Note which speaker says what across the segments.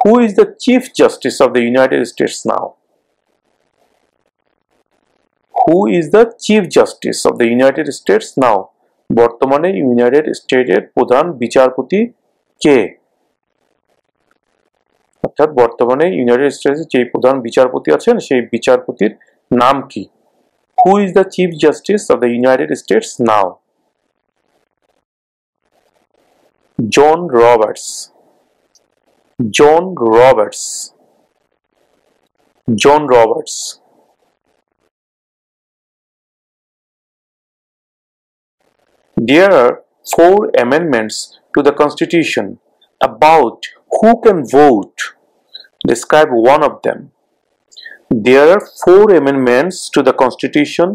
Speaker 1: Who is the Chief Justice of the United States now? Who is the Chief Justice of the United States now? বর্তমানে United স্টেটের প্রধান বিচারপতি কে? অর্থাৎ বর্তমানে United স্টেটসের যে প্রধান বিচারপতি আছেন সেই বিচারপতির নাম কি? Who is the Chief Justice of the United States now? John Roberts. John Roberts. John Roberts. There are 4 amendments to the Constitution about who can vote. Describe one of them. There are 4 amendments to the Constitution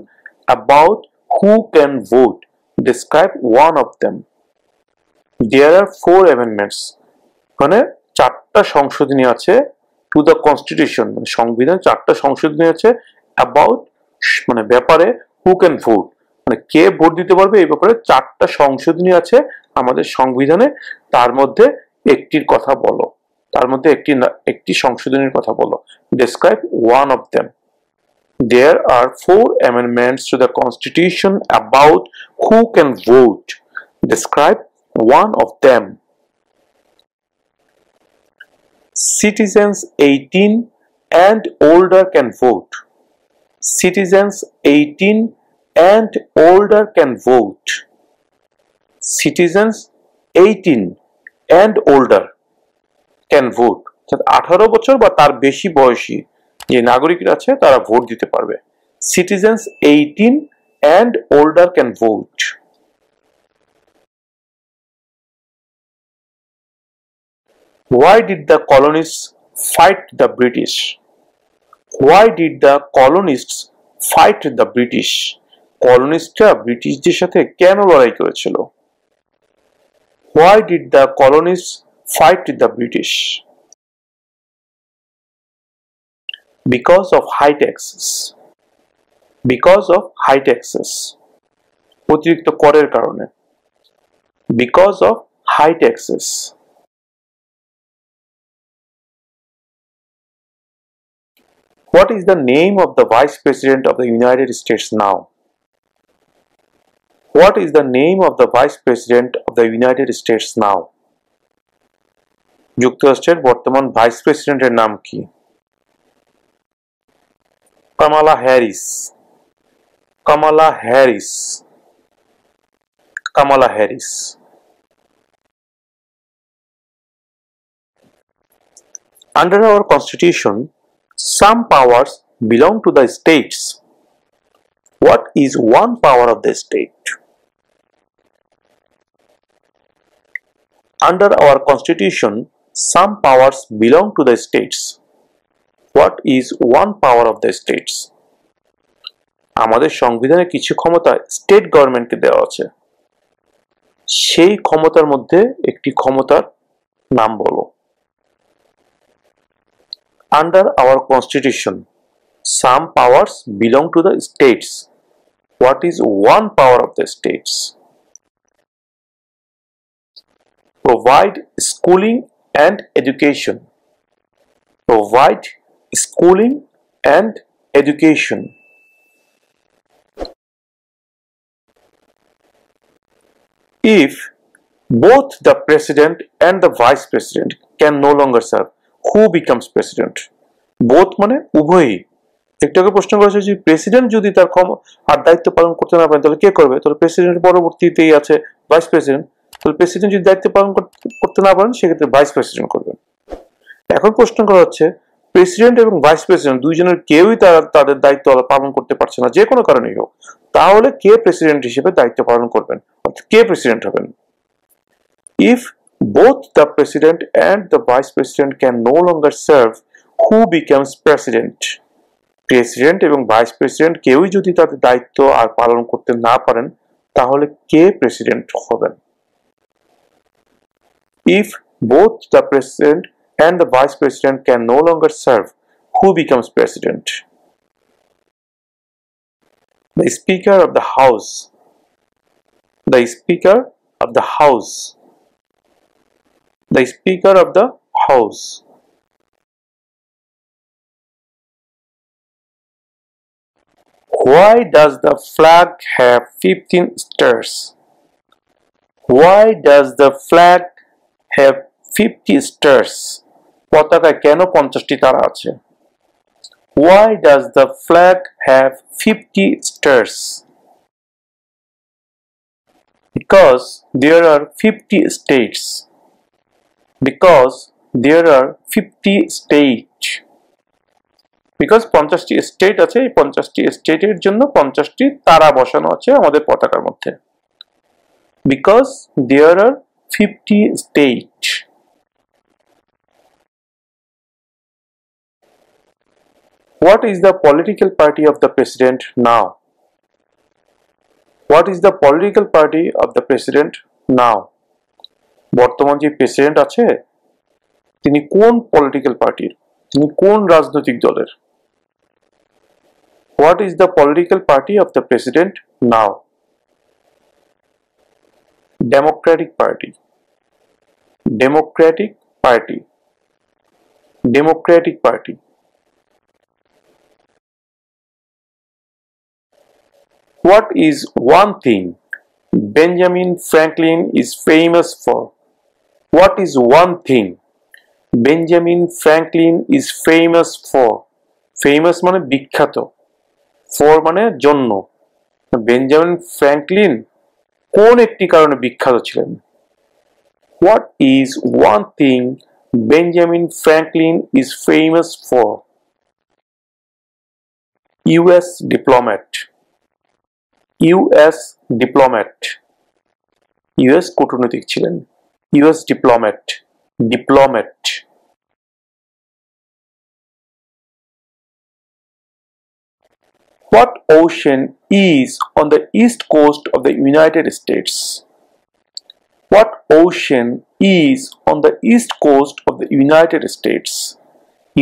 Speaker 1: about who can vote. Describe one of them. There are 4 amendments. মানে 4টা সংশোধনী আছে to the Constitution, মানে সংবিধান 4টা সংশোধনী আছে about মানে ব্যাপারে who can vote, মানে কে ভোট দিতে পারবে এই ব্যাপারে 4টা সংশোধনী আছে আমাদের সংবিধানে। তার মধ্যে একটির কথা বলো, তার মধ্যে একটি সংশোধনীর কথা বলো। Describe one of them. There are 4 amendments to the Constitution about who can vote. Describe one of them. Citizens 18 and older can vote. Citizens 18 and older can vote. Citizens 18 and older can vote. 18 বছর বা তার বেশি বয়সী যে নাগরিকরা আছে তারা vote দিতে পারবে। Citizens 18 and older can vote. Why did the colonists fight the British? Why did the colonists fight the British? কলোনিস্টরা ব্রিটিশদের সাথে কেন লড়াই করেছিল? Why did the colonists fight the British? Because of high taxes. Because of high taxes. অতিরিক্ত করের কারণে। Because of high taxes. What is the name of the Vice President of the United States now? What is the name of the Vice President of the United States now? যুক্তরাষ্ট্রের বর্তমান vice প্রেসিডেন্টের নাম কি? Kamala Harris. Kamala Harris. Kamala Harris. Under our Constitution, some powers belong to the states. What is one power of the state? Under our Constitution, some powers belong to the states. What is one power of the states? আমাদের সংবিধানে কিছু ক্ষমতা state গভর্নমেন্টকে দেওয়া আছে, সেই ক্ষমতার মধ্যে একটি ক্ষমতার নাম বলো। Under our Constitution, some powers belong to the states. What is one power of the states? Provide schooling and education. Provide schooling and education. If both the president and the vice president can no longer serve, who becomes president? Both মানে উভয়ই। একটাকে প্রশ্ন করেছে যে president যদি তার আর দায়িত্ব পালন করতে না পারেন তাহলে কে করবে? তাহলে প্রেসিডেন্টের পরবর্তীতেই আছে ভাইস প্রেসিডেন্ট। তাহলে প্রেসিডেন্ট যদি দায়িত্ব পালন করতে না পারেন সেক্ষেত্রে ভাইস প্রেসিডেন্ট করবেন। এখন প্রশ্ন করা হচ্ছে প্রেসিডেন্ট এবং ভাইস প্রেসিডেন্ট দুইজনের কেউই তাদের দায়িত্ব পালন করতে পারছে না, যে কোনো কারণেই হোক, তাহলে কে প্রেসিডেন্ট হিসেবে দায়িত্ব পালন করবেন, অর্থাৎ কে প্রেসিডেন্ট হবেন? If both the president and the vice president can no longer serve, who becomes president? President এবং ভাইস প্রেসিডেন্ট কেউই যদি তাদের দায়িত্ব আর পালন করতে না পারেন তাহলে কে প্রেসিডেন্ট হবেন? If both the president and the vice president can no longer serve, who becomes president? The Speaker of the House. The Speaker of the House. The Speaker of the House. Why does the flag have 15 stars? Why does the flag have 50 stars? পতাকায় কেন 50টি তারা আছে? Why does the flag have 50 stars? Because there are 50 states. Because there are 50 states. Because 50টি state আছে, এই 50টি স্টেটের জন্য 50টি তারা বসানো আছে আমাদের পতাকার মধ্যে। Because there are 50 states. What is the political party of the president now? What is the political party of the president now? বর্তমান যে প্রেসিডেন্ট আছে তিনি কোন পলিটিক্যাল পার্টির, তিনি কোন রাজনৈতিক দলের? What is the political party of the president now? Democratic Party. Democratic Party. Democratic Party. What is one thing Benjamin Franklin is famous for? What is one thing Benjamin Franklin is famous for? Famous মানে বিখ্যাত, for মানে জন্য। Benjamin Franklin কোন একটি কারণে বিখ্যাত ছিলেন? What is one thing Benjamin Franklin is famous for? US diplomat. US diplomat. US কূটনীতিক ছিলেন। US diplomat. Diplomat. What ocean is on the east coast of the United States? What ocean is on the east coast of the United States?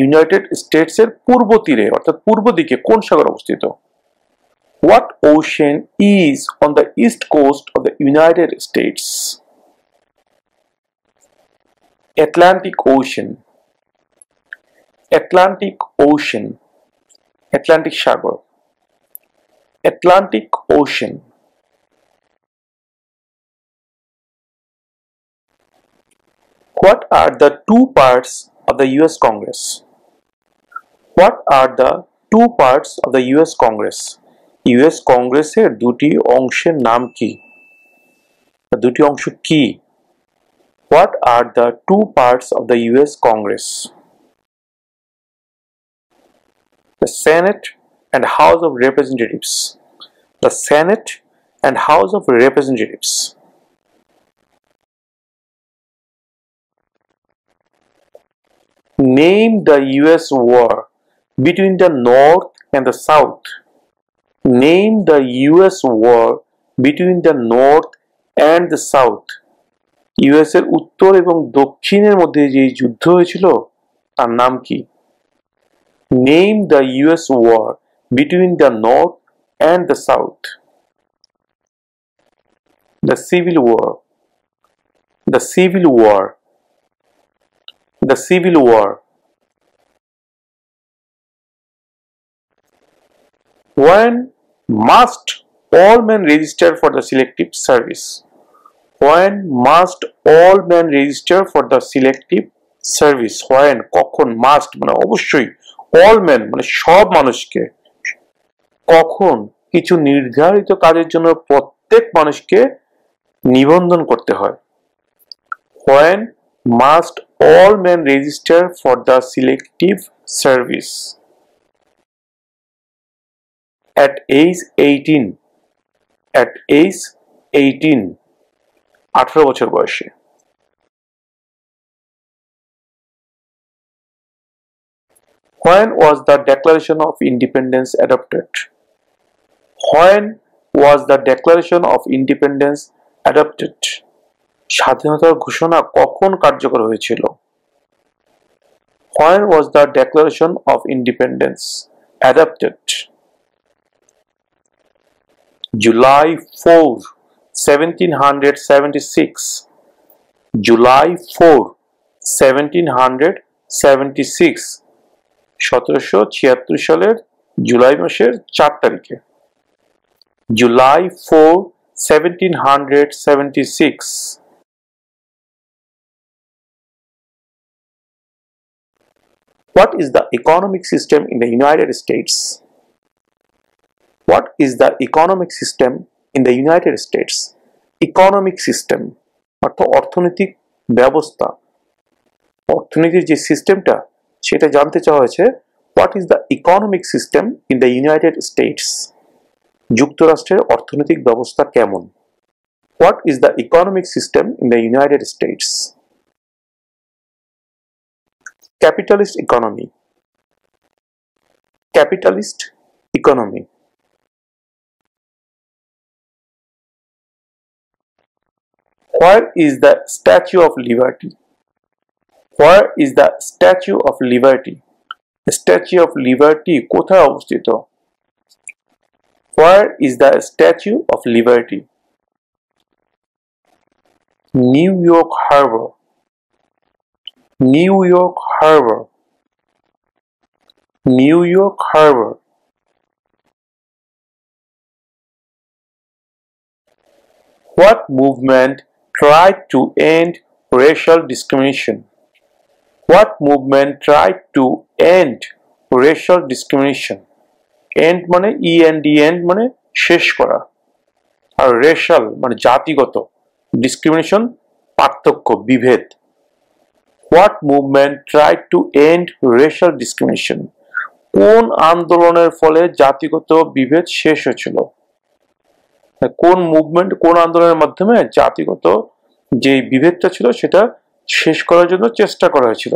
Speaker 1: United States এর পূর্ব তীরে অর্থাৎ পূর্ব দিকে কোন সাগর অবস্থিত? What ocean is on the east coast of the United States? Atlantic Ocean. Atlantic Ocean. Atlantic Sagar. Atlantic Ocean. What are the two parts of the US Congress? What are the two parts of the US Congress? US কংগ্রেসের দুটি অংশের নাম কি? দুটি অংশ কি? What are the two parts of the US Congress? The Senate and House of Representatives. The Senate and House of Representatives. Name the US war between the North and the South. Name the US war between the North and the South. US এর উত্তর এবং দক্ষিণের মধ্যে যে যুদ্ধ হয়েছিল তার নাম কি? Name the US war between the North and the South. The Civil War. The Civil War. The Civil War. When must all men register for the selective service? When must all men register for the selective service? When কখন must মানে অবশ্যই, all men মানে সব মানুষকে, কখন কিছু নির্ধারিত কাজের জন্য প্রত্যেক মানুষকে নিবন্ধন করতে হয়। When must all men register for the selective service? At age 18. At age 18. 18 বছর বয়সে। When was the Declaration of Independence adopted? When was the Declaration of Independence adopted? স্বাধীনতার ঘোষণা কখন কার্যকর হয়েছিল? When was the Declaration of Independence adopted? July 4, 1776. July 4, 1776. 1776 সালের জুলাই মাসের 4 তারিখে। July 4, 1776. What is the economic system in the United States? What is the economic system in the United States? Economic system অর্থাৎ অর্থনৈতিক ব্যবস্থা, অর্থনীতির যে সিস্টেমটা সেটা জানতে চাওয়া হয়েছে। What is the economic system in the United states? যুক্তরাষ্ট্রের অর্থনৈতিক ব্যবস্থা কেমন? What is the economic system in the United states? Capitalist economy, capitalist economy. Where is the Statue of Liberty? Where is the Statue of Liberty? The Statue of Liberty কোথায় অবস্থিত? Where is the Statue of Liberty? New York Harbor. New York Harbor. New York Harbor. What movement tried to end racial discrimination? What movement tried to end racial discrimination? End মানে END, end মানে শেষ করা, আর racial মানে জাতিগত, discrimination পার্থক্য, বিভেদ। What movement tried to end racial discrimination? কোন আন্দোলনের ফলে জাতিগত বিভেদ শেষ হয়েছিল? কোন মুভমেন্ট, কোন আন্দোলনের মাধ্যমে জাতিগত যে বিভেদটা ছিল সেটা শেষ করার জন্য চেষ্টা করা হয়েছিল?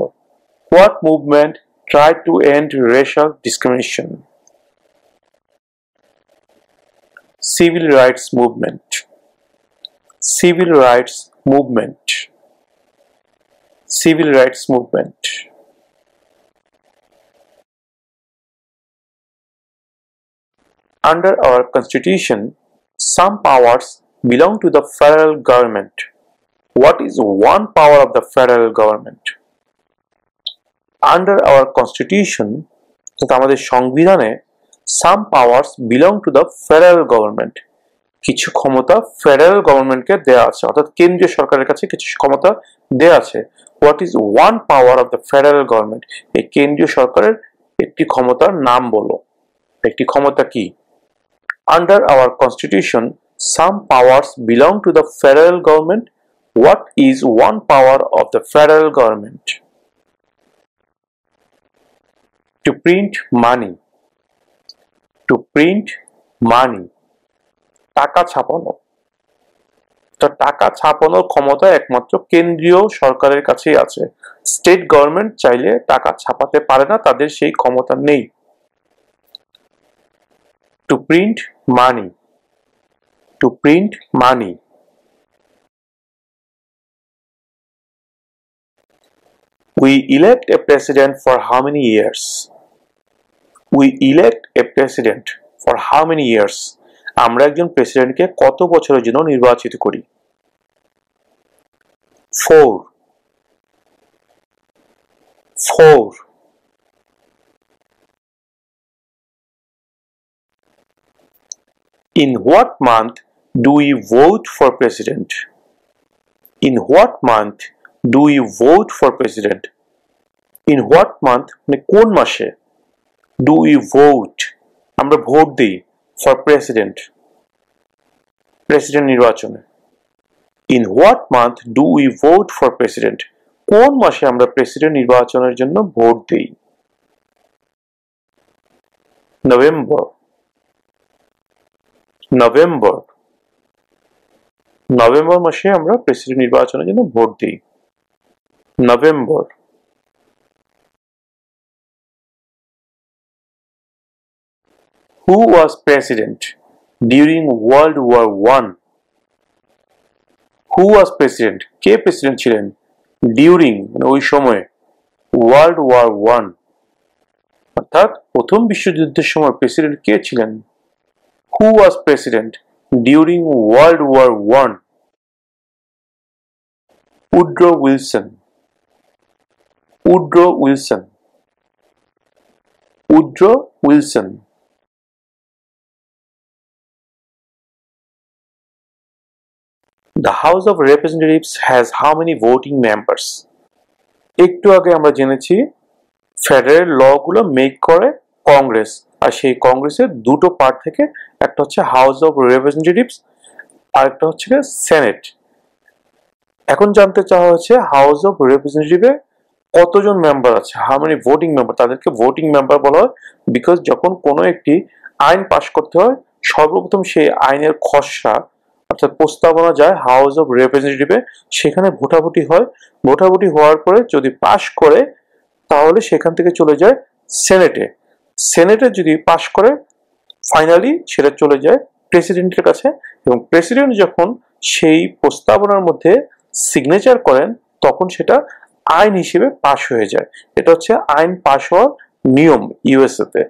Speaker 1: What movement tried to end racial discrimination? Civil rights movement. Civil rights movement. Civil rights movement. Under our constitution, some powers belong to the federal government. What is one power of the federal government? Under our constitution, আমাদের সংবিধানে, some powers belong to the federal government. কিছু ক্ষমতা federal গভর্নমেন্টকে দেয়া আছে, অর্থাৎ কেন্দ্রীয় সরকারের কাছে কিছু ক্ষমতা দেয়া আছে। What is one power of the federal government? এই কেন্দ্রীয় সরকারের একটি ক্ষমতার নাম বলো। একটি ক্ষমতা কি? Under our constitution, some powers belong to the federal government. What is one power of the federal government? To print money. To print money. টাকা ছাপানো। তো টাকা ছাপানোর ক্ষমতা একমাত্র কেন্দ্রীয় সরকারের কাছেই আছে। স্টেট গভর্নমেন্ট চাইলে টাকা ছাপাতে পারে না, তাদের সেই ক্ষমতা নেই। To print money. To print money. We elect a president for how many years? We elect a president for how many years? আমরা একজন প্রেসিডেন্টকে কত বছরের জন্য নির্বাচিত করি? 4. 4. In what month do we vote for president? In what month do we vote for president? In what month মানে কোন মাসে? Do we vote? আমরা ভোট দিই for president. প্রেসিডেন্ট নির্বাচনে। In what month do we vote for president? কোন মাসে আমরা president নির্বাচনের জন্য ভোট দিই? নভেম্বর। নভেম্বর। নভেম্বর মাসে আমরা প্রেসিডেন্ট নির্বাচনের জন্য ভোট দিই। November. Who was president during World War I? Who was president? K president ছিলেন during মানে ওই সময়ে World War I? অর্থাৎ প্রথম বিশ্বযুদ্ধের সময় প্রেসিডেন্ট কে ছিলেন? Who was president during World War I? Woodrow Wilson. Woodrow Wilson. Woodrow Wilson. The House of Representatives has how many voting members? একটু আগে আমরা জেনেছি ফেডারেল ল গুলো মেক করে কংগ্রেস, আর সেই কংগ্রেসের দুটো পার্ট থেকে একটা হচ্ছে হাউস অফ রিপ্রেজেন্টেটিভস আর একটা হচ্ছে সেনেট। এখন জানতে চাওয়া হচ্ছে হাউস অফ রিপ্রেজেন্টেটিভে কতজন মেম্বার আছে, হাউ মেনি ভোটিং মেম্বার। তাদেরকে ভোটিং মেম্বার বলা হয় বিকজ যখন কোনো একটি আইন পাশ করতে হয় সর্বপ্রথম সেই আইনের খসড়া অর্থাৎ প্রস্তাবনা যায় হাউস অফ রিপ্রেজেন্টেটিভে, সেখানে ভোটাভুটি হয়, ভোটাভুটি হওয়ার পরে যদি পাশ করে তাহলে সেখান থেকে চলে যায় সেনেটে, সেনেটে যদি পাশ করে ফাইনালি সেটা চলে যায় প্রেসিডেন্টের কাছে, এবং প্রেসিডেন্ট যখন সেই প্রস্তাবনার মধ্যে সিগনেচার করেন তখন সেটা আইন হিসেবে পাশ হয়ে যায়। এটা হচ্ছে আইন পাশ হওয়ার নিয়ম ইউএসএ তে।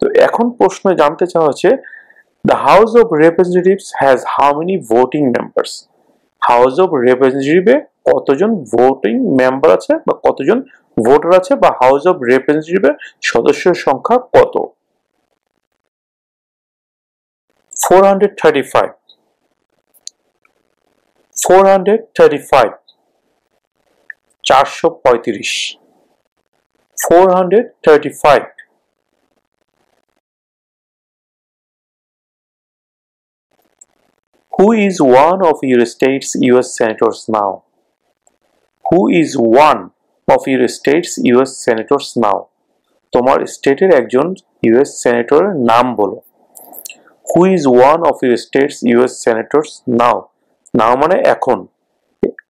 Speaker 1: তো এখন প্রশ্ন জানতে চাওয়া হচ্ছে the House of Representatives has how many voting members? House of Representative কতজন ভোটিং মেম্বার আছে বা কতজন ভোটার আছে বা হাউস অফ রিপ্রেজেন্টেটিভ এর সদস্যের সংখ্যা কত? 435 435 435 435 Who is one of your state's US senators now? Who is one of your state's US senators now? তোমার স্টেটের একজন ইউএস সেনেটরের নাম বলো। Who is one of your state's US senators now? নাও মানে এখন,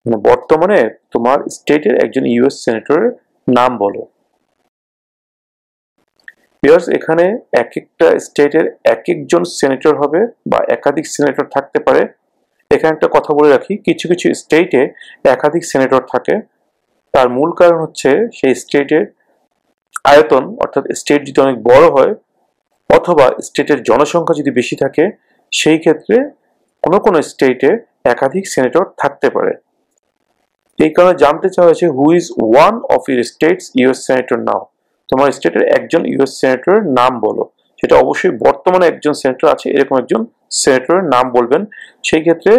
Speaker 1: মানে বর্তমানে তোমার স্টেটের একজন ইউএস সেনেটরের নাম বলো। ভিউয়ার্স, এখানে এক একটা স্টেটের এক একজন সেনেটর হবে বা একাধিক সেনেটর থাকতে পারে। এখানে একটা কথা বলে রাখি, কিছু কিছু স্টেটে একাধিক সেনেটর থাকে, তার মূল কারণ হচ্ছে সেই স্টেটের আয়তন, অর্থাৎ স্টেট যদি অনেক বড় হয় অথবা স্টেটের জনসংখ্যা যদি বেশি থাকে সেই ক্ষেত্রে কোনো কোনো স্টেটে একাধিক সেনেটর থাকতে পারে। এই কারণে জানতে চাওয়া হয়েছে who is one of your states US senator now, তোমার স্টেটের একজন ইউএস সেনেটরের নাম বলো। সেটা অবশ্যই বর্তমানে একজন সেনেটর আছে এরকম একজন সেনেটরের নাম বলবেন। সেই ক্ষেত্রে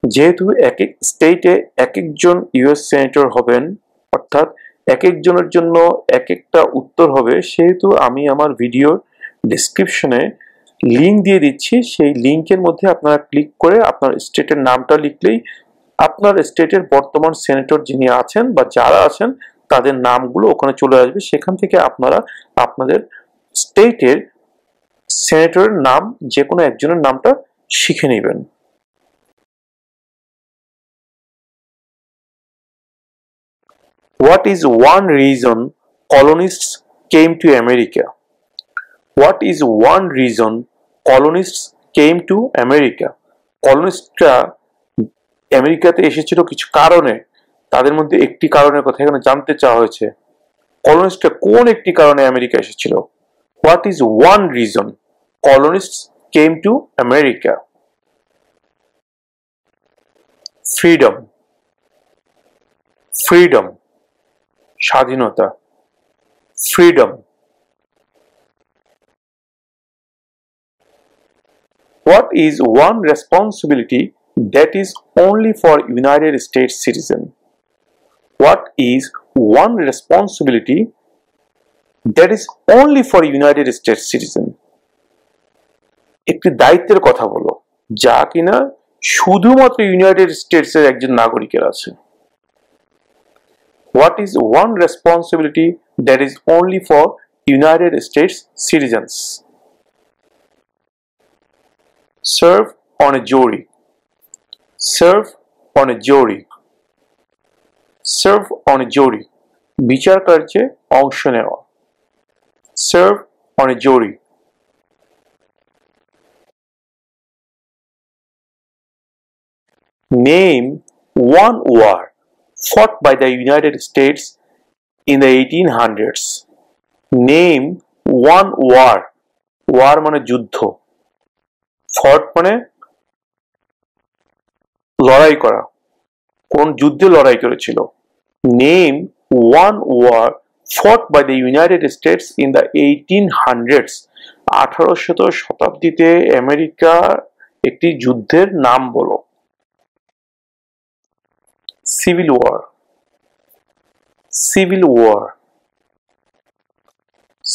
Speaker 1: যেহেতু এক এক স্টেটে এক একজন ইউএস সেনেটর হবেন, অর্থাৎ এক একজনের জন্য এক একটা উত্তর হবে, সেহেতু আমি আমার ভিডিওর ডেসক্রিপশনে লিঙ্ক দিয়ে দিচ্ছি। সেই লিঙ্কের মধ্যে আপনারা ক্লিক করে আপনার স্টেটের নামটা লিখলেই আপনার স্টেটের বর্তমান সেনেটর যিনি আছেন বা যারা আছেন তাদের নামগুলো ওখানে চলে আসবে। সেখান থেকে আপনারা আপনাদের স্টেটের সেনেটরের নাম যে কোনো একজনের নামটা শিখে নেবেন। What is one reason colonists came to America? What is one reason colonists came to America? কলোনিস্টরা আমেরিকাতে এসেছিল কিছু কারণে, তাদের মধ্যে একটি কারণের কথা এখানে জানতে চাওয়া হয়েছে। কলোনিস্টরা কোন একটি কারণে আমেরিকা এসেছিল? What is one reason colonists came to America? Freedom, freedom, স্বাধীনতা, freedom. What is one responsibility that is only for United States citizen? What is one responsibility that is only for United States citizen? একটি দায়িত্বের কথা বলো যা কিনা শুধুমাত্র United states এর একজন নাগরিকের আছে। What is one responsibility that is only for United States citizens? Serve on a jury. Serve on a jury. Serve on a jury. বিচার কার্যে অংশ নেওয়া। Serve on a jury. Name one war fought by the United States in the 1800s. Name one war. War মানে যুদ্ধ, fought মানে লড়াই করা, কোন যুদ্ধে লড়াই করেছিল। Name one war fought by the United States in the 1800s. 1800 শতাব্দীতে আমেরিকার একটি যুদ্ধের নাম বলো। civil war, civil war,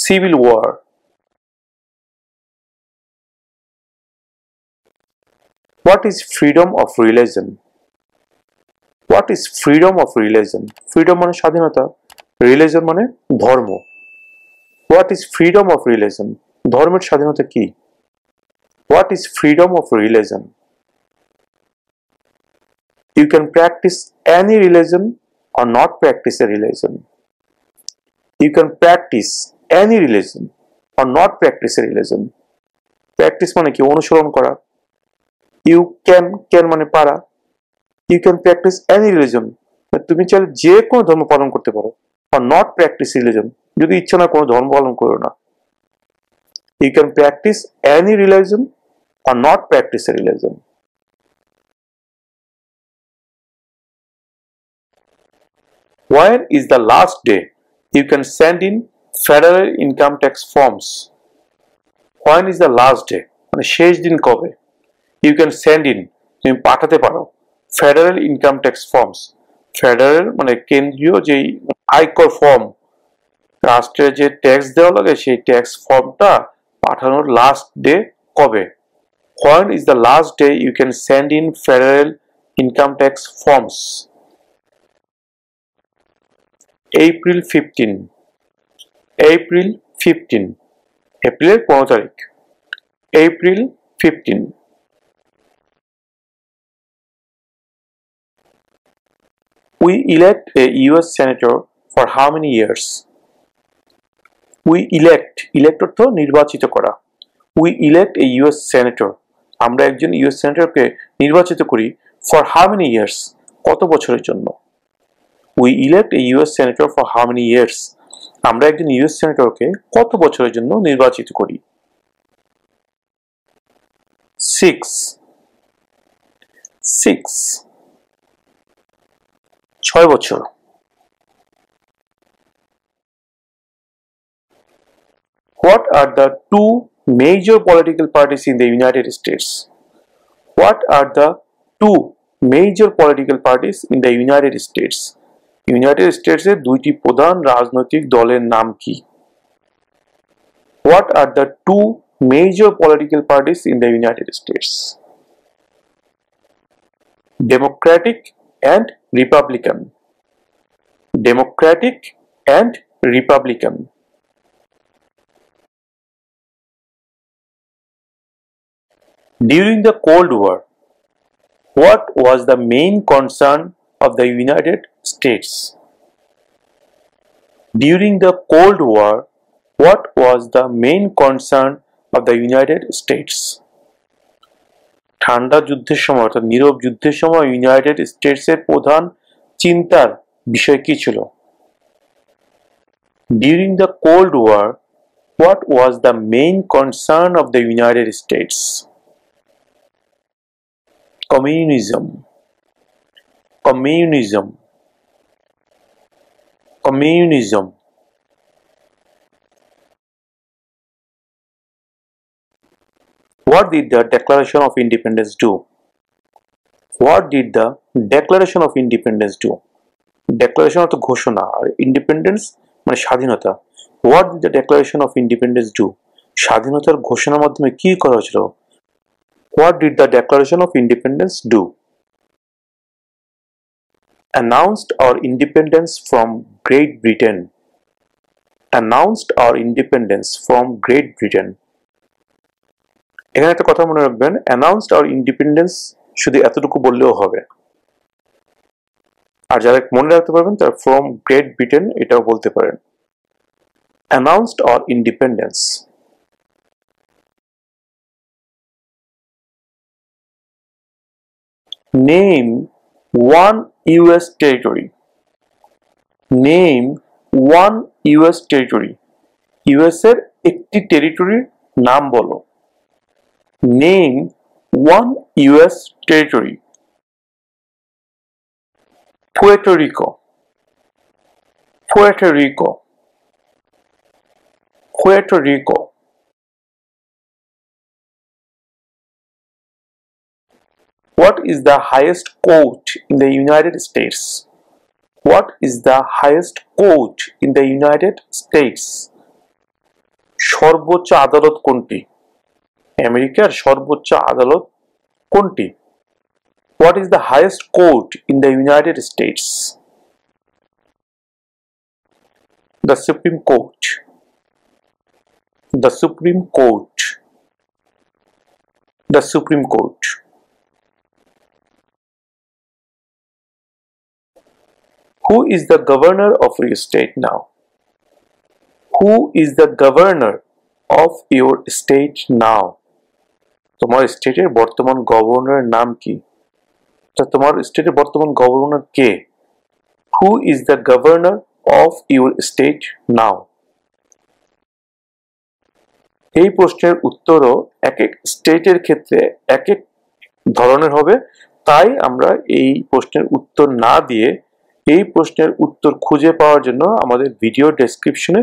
Speaker 1: civil war. What is freedom of religion? What is freedom of religion? Freedom মানে স্বাধীনতা, religion মানে ধর্ম. What is freedom of religion? ধর্মের স্বাধীনতা কি? What is freedom of religion? You can practice any religion or not practice a religion. You can practice any religion or not practice a religion. Practice মানে কি? অনুসরণ করা. You can মানে পারা. You can practice any religion. তুমি চাইলে যে কোনো ধর্ম পালন করতে পারো. Or not practice religion. যদি ইচ্ছা না কোনো ধর্ম পালন করো না. You can practice any religion or not practice a religion. When is the last day you can send in federal income tax forms? When is the last day? মানে শেষ দিন কবে? You can send in, তুমি পাঠাতে পারো federal income tax forms. Federal মানে কেন্দ্রীয় যে আয়কর ফর্ম, রাষ্ট্রের যে ট্যাক্স দেওয়া লাগে সেই ট্যাক্স ফর্মটা পাঠানোর লাস্ট ডে কবে? When is the last day you can send in federal income tax forms? April 15. April 15. এপ্রিলের 15 তারিখ. April 15. We elect a US senator for how many years? We elect অর্থ নির্বাচিত করা. We elect a US senator. আমরা একজন US সেনেটরকে নির্বাচিত করি for how many years? কত বছরের জন্য? We elect a US senator for how many years? আমরা একজন US সেনেটরকে কত বছরের জন্য নির্বাচিত করি? 6. 6 বছর. What are the two major political parties in the United States? What are the two major political parties in the United States? United States এর দুইটি প্রধান রাজনৈতিক দলের নাম কি? What are the two major political parties in the United States? Democratic and Republican. Democratic and Republican. During the Cold War, what was the main concern of the United States? During the Cold War, what was the main concern of the United States? ঠান্ডা যুদ্ধের সময় অর্থাৎ নীরব যুদ্ধের সময় United স্টেটসের প্রধান চিন্তার বিষয় কি ছিল? During the Cold War, what was the main concern of the United States? Communism. Communism. Communism. What did the Declaration of Independence do? What did the Declaration of Independence do? Declaration অর্থ ঘোষণা আর independence মানে স্বাধীনতা. What did the Declaration of Independence do? স্বাধীনতার ঘোষণার মাধ্যমে কি করা হয়েছিল? What did the Declaration of Independence do? Announced our independence from Great Britain. Announced our independence from Great Britain. এখানে একটা কথা মনে রাখবেন, announced our independence শুধু এতটুকু বললেও হবে, আর যারা মনে রাখতে পারবেন তারা from Great Britain এটাও বলতে পারেন. Announced our independence. Name one US territory. Name one US territory. US এর একটি টেরিটরির নাম বলো. Name one US territory. Puerto Rico. Puerto Rico. Puerto Rico. What is the highest court in the United States? What is the highest court in the United States? সর্বোচ্চ আদালত কোনটি? আমেরিকার সর্বোচ্চ আদালত কোনটি? What is the highest court in the United States? The Supreme Court. The Supreme Court. The Supreme Court. Who is the governor of your state now? Who is the governor of your state now? তোমার স্টেটের বর্তমান গভর্নরের নাম কি? তোমার স্টেটের বর্তমান governor K? Who is the governor of your state now? এই প্রশ্নের উত্তরও এক এক স্টেটের ক্ষেত্রে এক এক ধরনের হবে, তাই আমরা এই প্রশ্নের উত্তর না দিয়ে এই প্রশ্নের উত্তর খুঁজে পাওয়ার জন্য আমাদের ভিডিও ডেসক্রিপশনে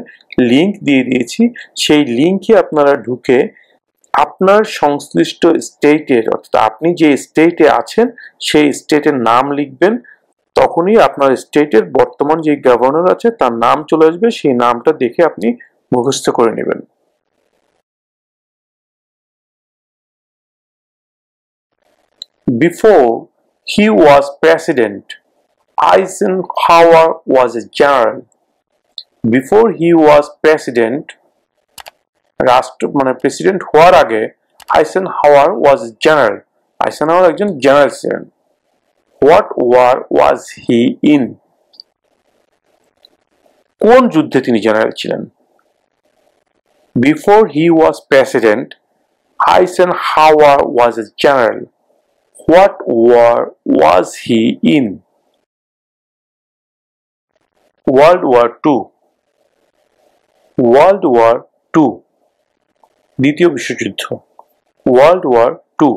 Speaker 1: লিংক দিয়ে দিয়েছি। সেই লিংকে আপনারা ঢুকে আপনার সংশ্লিষ্ট স্টেটের, অর্থাৎ আপনি যে স্টেটে আছেন সেই স্টেটের নাম লিখবেন। তখনই আপনার স্টেটের বর্তমান যে গভর্নর আছে তার নাম চলে আসবে, সেই নামটা দেখে আপনি মুখস্থ করে নেবেন। Before he was president, Eisenhower was a general. Before he was president, president হওয়ার আগে আইসেনহাওয়ার ওয়াজ জেনারেল। আইসেনহাওয়ার একজন জেনারেল ছিলেন। What war was he in? কোন যুদ্ধে তিনি জেনারেল ছিলেন? Before he was president, Eisenhower was a general. What war was he in? World war two. World war two, দ্বিতীয় বিশ্বযুদ্ধ। World war two.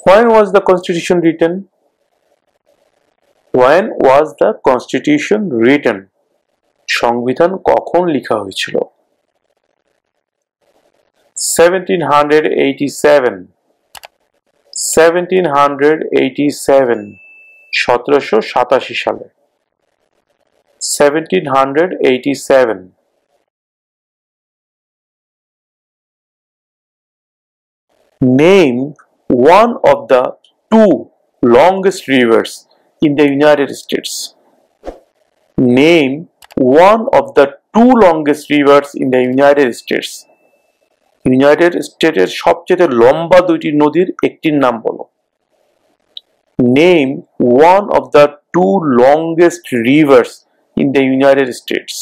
Speaker 1: When was the Constitution written? When was the Constitution written? সংবিধান কখন লেখা হয়েছিল? 1787. 1787, 1787 সালে। 1787. Name one of the two longest rivers in the United States. Name one of the two longest rivers in the United States. United স্টেটের সবচেয়ে লম্বা দুইটি নদীর একটির নাম বলো। Name one of the two longest rivers in the United States.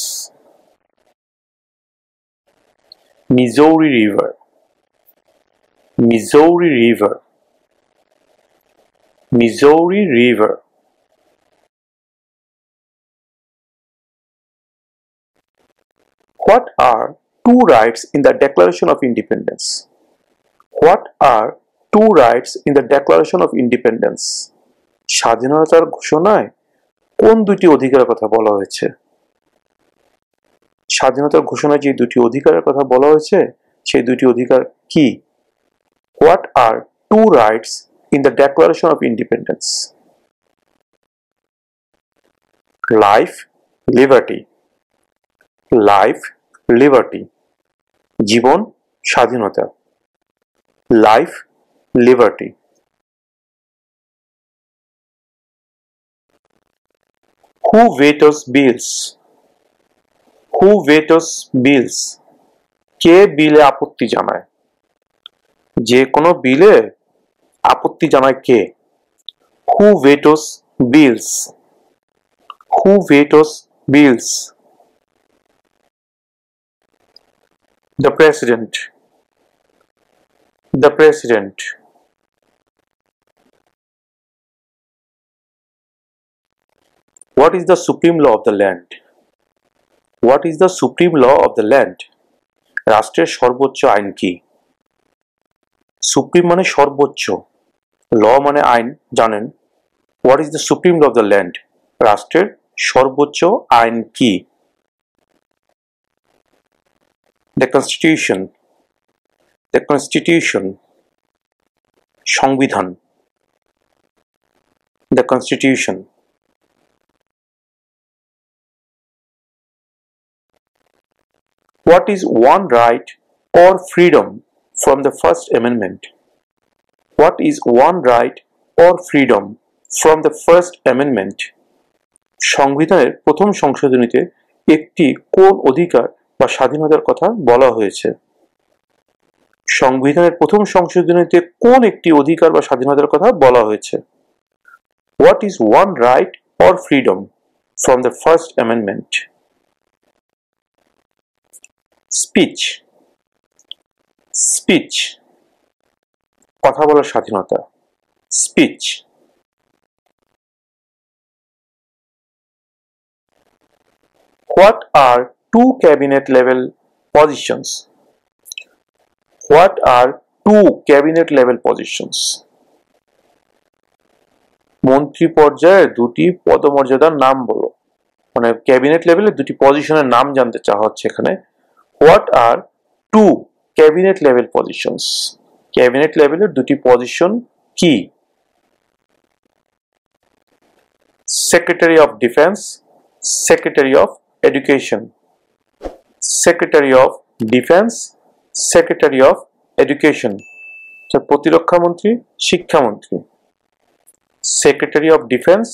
Speaker 1: Missouri River. Missouri River. Missouri River. What are two rights in the Declaration of Independence? What are two rights in the Declaration of Independence? স্বাধীনতার ঘোষণায় কোন দুটি অধিকারের কথা বলা হয়েছে? স্বাধীনতার ঘোষণায় যে দুটি অধিকারের কথা বলা হয়েছে সেই দুটি অধিকার কি? What are two rights in the Declaration of Independence? Life, liberty. Life, liberty. জীবন, স্বাধীনতা। Life, liberty. Who vetoes bills? Who vetoes bills? কে বিলে আপত্তি জানায়? যে কোনো বিলে আপত্তি জানায় কে? Who vetoes bills? Who vetoes bills? The President. The President. What is the supreme law of the land? What is the supreme law of the land? রাষ্ট্রের সর্বোচ্চ আইন কি? সুপ্রিম মানে সর্বোচ্চ, ল মানে আইন, জানেন। What is the supreme law of the land? রাষ্ট্রের সর্বোচ্চ আইন কি? The Constitution. The Constitution, সংবিধান, the Constitution. What is one right or freedom from the First Amendment? What is one right or freedom from the First Amendment? সংবিধানের প্রথম সংশোধনীতে একটি কোন অধিকার বা স্বাধীনতার কথা বলা হয়েছে? সংবিধানের প্রথম সংশোধনীতে কোন একটি অধিকার বা স্বাধীনতার কথা বলা হয়েছে? What is one right or freedom from the First Amendment? Speech, speech, কথা বলার স্বাধীনতা, speech. What are two cabinet level positions? What are two cabinet level positions? মন্ত্রী পর্যায়ে দুটি পদমর্যাদার নাম বলো, মানে ক্যাবিনেট লেভেলে দুটি পজিশনের নাম জানতে চাওয়া হচ্ছে এখানে। What are two cabinet level positions? Cabinet লেভেলের দুটি পজিশন কি? Secretary of Defense, Secretary of Education. Secretary of Defense, Secretary of Education. প্রতিরক্ষা মন্ত্রী, শিক্ষামন্ত্রী। Secretary of Defense,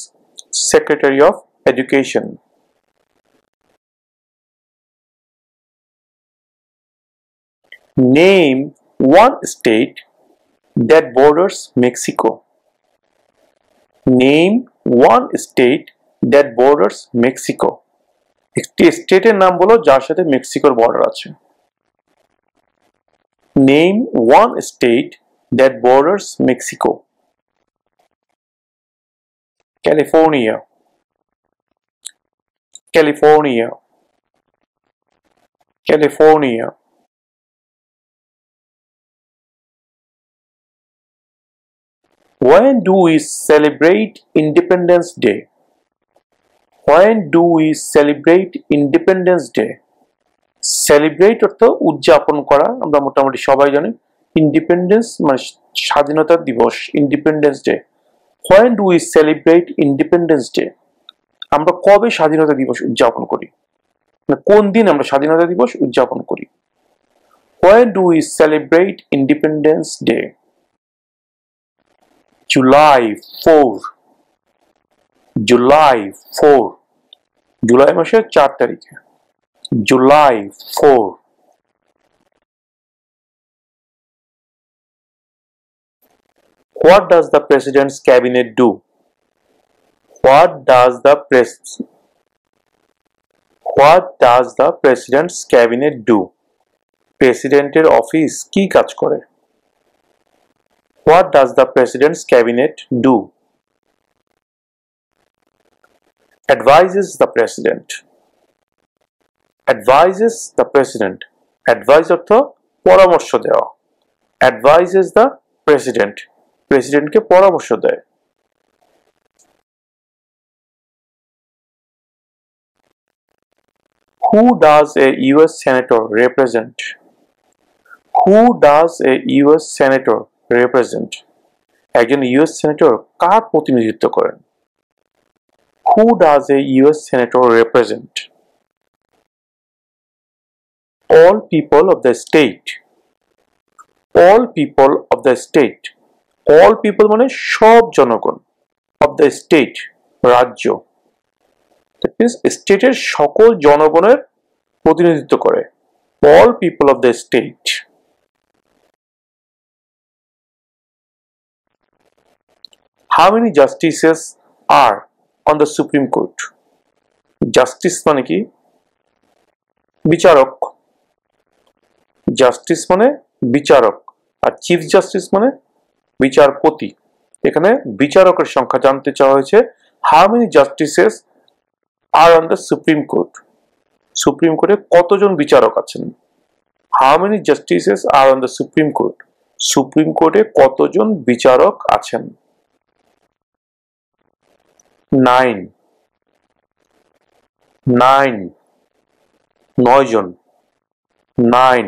Speaker 1: Secretary of Education. Name one state that borders Mexico. Name one state that borders Mexico. একটি স্টেটের নাম বলো যার সাথে মেক্সিকোর বর্ডার আছে। Name one state that borders Mexico. California, California, California. When do we celebrate Independence Day? When do we celebrate Independence Day? Celebrate অর্থ উদযাপন করা, আমরা মোটামুটি সবাই জানি। Independence মানে স্বাধীনতা দিবস, Independence Day. When do we celebrate Independence Day? আমরা কবে স্বাধীনতা দিবস উদযাপন করি, মানে কোন দিন আমরা স্বাধীনতা দিবস উদযাপন করি? When do we celebrate Independence Day? July 4, July 4, July মাসের 4 তারিখে, July 4. What does the President's Cabinet do? What does the President's Cabinet do? প্রেসিডেন্টের অফিস কি কাজ করে? What does the President's Cabinet do? Advises the President. Advises the President. Advise অর্থ পরামর্শ দেওয়া। Advises the President. প্রেসিডেন্টকে পরামর্শ দেয়। Who does a US Senator represent? Who does a US Senator represent? একজন ইউএস সেনেটর কার প্রতিনিধিত্ব করেন? Who does a US Senator represent? All people of the state. All people of the state. All people মানে সব জনগণ, of the state রাজ্য, that means স্টেটের সকল জনগণের প্রতিনিধিত্ব করে। All people of the state. How many justices are on the Supreme Court? Justice মানে কি? বিচারক। Justice মানে বিচারক, আর চিফ জাস্টিস মানে বিচারপতি। এখানে বিচারকের সংখ্যা জানতে চাওয়া হয়েছে। How many justices are on the Supreme Court? Supreme কোর্টে কতজন বিচারক আছেন? How many justices are on the Supreme Court? Supreme কোর্টে কতজন বিচারক আছেন? 9, 9, 9 জন, 9.